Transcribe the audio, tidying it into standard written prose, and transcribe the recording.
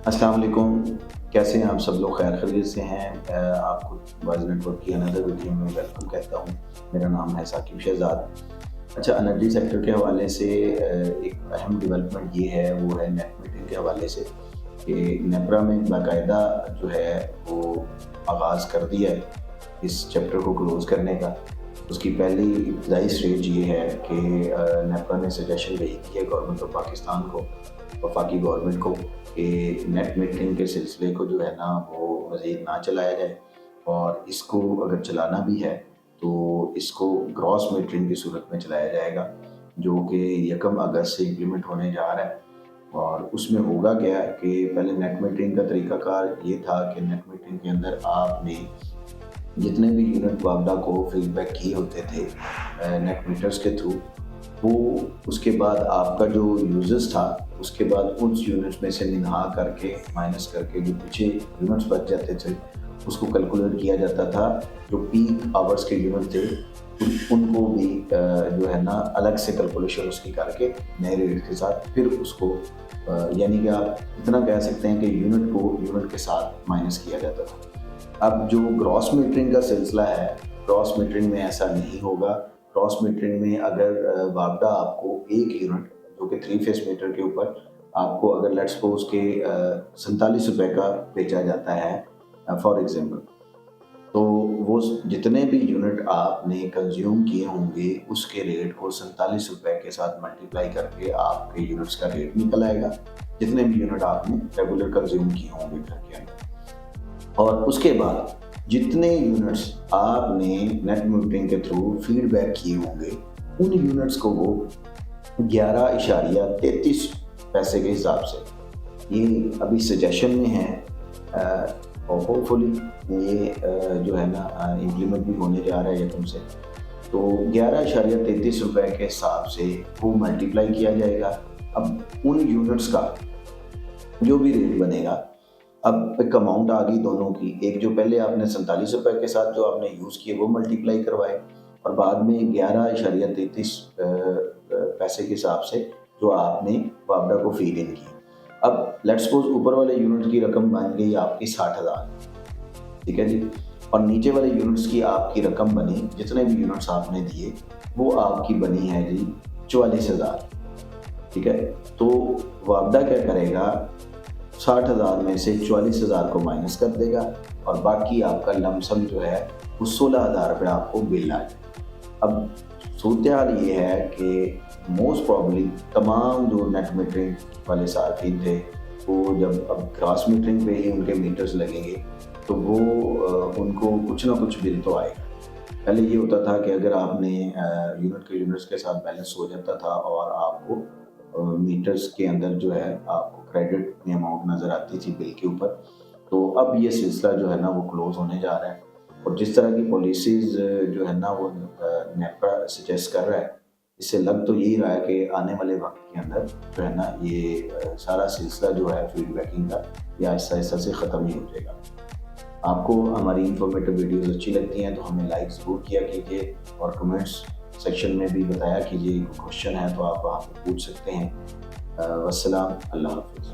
अस्सलाम वालेकुम। कैसे हैं आप सब लोग? खैर खैरियत से हैं? आपको वाइज नेटवर्क की अनदर वीडियो में वेलकम कहता हूँ। मेरा नाम है साकिब शहजाद। अच्छा, एनर्जी सेक्टर के हवाले से एक अहम डेवलपमेंट ये है, वो है नेट मीटरिंग के हवाले से कि नेपरा में बाकायदा जो है वो आगाज़ कर दिया है इस चैप्टर को क्लोज़ करने का। उसकी पहली इब्तदाई स्टेज ये है कि नेपरा ने सजेशन भेजी है गवर्नमेंट ऑफ पाकिस्तान को, वफाकी गवर्नमेंट को, कि नेट मीटरिंग के सिलसिले को जो है ना वो मज़ीद ना चलाया जाए, और इसको अगर चलाना भी है तो इसको ग्रॉस मीटरिंग की सूरत में चलाया जाएगा, जो कि 1 अगस्त से इम्प्लीमेंट होने जा रहा है। और उसमें होगा क्या कि पहले नेट मीटरिंग का तरीक़ाकार ये था कि नेट मीटरिंग के अंदर आपने जितने भी यूनिट वापडा को फीडबैक किए होते थे नेट मीटर्स के थ्रू, वो उसके बाद आपका जो यूजर्स था उसके बाद उस यूनिट्स में से मिनहा करके माइनस करके जो पीछे यूनिट्स बच जाते थे उसको कैलकुलेट किया जाता था। जो पीक आवर्स के यूनिट थे उनको भी जो है ना अलग से कैलकुलेशन उसकी करके नए रेट के साथ फिर उसको यानी कि आप इतना कह सकते हैं कि यूनिट को यूनिट के साथ माइनस किया जाता था। अब जो ग्रॉस मीटरिंग का सिलसिला है, ग्रॉस मीटरिंग में ऐसा नहीं होगा। ग्रॉस मीटरिंग में अगर वापडा आपको एक यूनिट जो कि 3 फेस मीटर के ऊपर आपको अगर लेट्स सपोज के 47 रुपये का बेचा जाता है फॉर एग्जांपल, तो वो जितने भी यूनिट आपने कंज्यूम किए होंगे उसके रेट को 47 रुपये के साथ मल्टीप्लाई करके आपके यूनिट्स का रेट निकल आएगा, जितने भी यूनिट आपने रेगुलर कंज्यूम किए होंगे घर के अंदर। और उसके बाद जितने यूनिट्स आपने नेट मीटरिंग के थ्रू फीडबैक किए होंगे उन यूनिट्स को वो 11.33 पैसे के हिसाब से, ये अभी सजेशन में है और होपफुली ये जो है ना इम्प्लीमेंट भी होने जा रहा है एकदम से, तो 11.33 रुपये के हिसाब से वो मल्टीप्लाई किया जाएगा। अब उन यूनिट्स का जो भी रेट बनेगा, अब एक अमाउंट आ गई दोनों की, एक जो पहले आपने 47 रुपये के साथ जो आपने यूज़ किए वो मल्टीप्लाई करवाए और बाद में 11.33 पैसे के हिसाब से जो आपने वापडा को फीड इन की। अब लेट्स सपोज ऊपर वाले यूनिट की रकम बन गई आपकी 60,000, ठीक है जी, और नीचे वाले यूनिट्स की आपकी रकम बनी, जितने भी यूनिट्स आपने दिए वो आपकी बनी है जी 44,000, ठीक है। तो वापडा क्या करेगा, 60,000 में से 44,000 को माइनस कर देगा और बाकी आपका लमसम जो है वो 16,000 रुपये आपको बिल आ जाए। अब सूरत हाल ये है कि मोस्ट प्रॉब्ली तमाम जो नेट मीटरिंग वाले सार्फिन थे वो जब अब ग्रॉस मीटरिंग पे ही उनके मीटर्स लगेंगे तो वो उनको कुछ ना कुछ बिल तो आएगा। पहले ये होता था कि अगर आपने यूनिट के यूनिट्स के साथ बैलेंस हो जाता था और आपको मीटर्स के अंदर जो है आपको क्रेडिट में अमाउंट नज़र आती थी बिल के ऊपर, तो अब ये सिलसिला जो है ना वो क्लोज़ होने जा रहा है। और जिस तरह की पॉलिसीज़ जो है ना वो नेपरा सजेस्ट कर रहा है, इससे लग तो यही रहा है कि आने वाले वक्त के अंदर जो है ना ये सारा सिलसिला जो है फीडबैकिंग का ये आहिस्ता आहिस्ता से ख़त्म ही हो जाएगा। आपको हमारी इंफॉर्मेटिव वीडियोस अच्छी लगती हैं तो हमें लाइक ज़रूर किया कीजिए और कमेंट्स सेक्शन में भी बताया कीजिए। कोई क्वेश्चन है तो आप वहाँ पर पूछ सकते हैं। वस्सलाम, अल्लाह हाफ़िज़।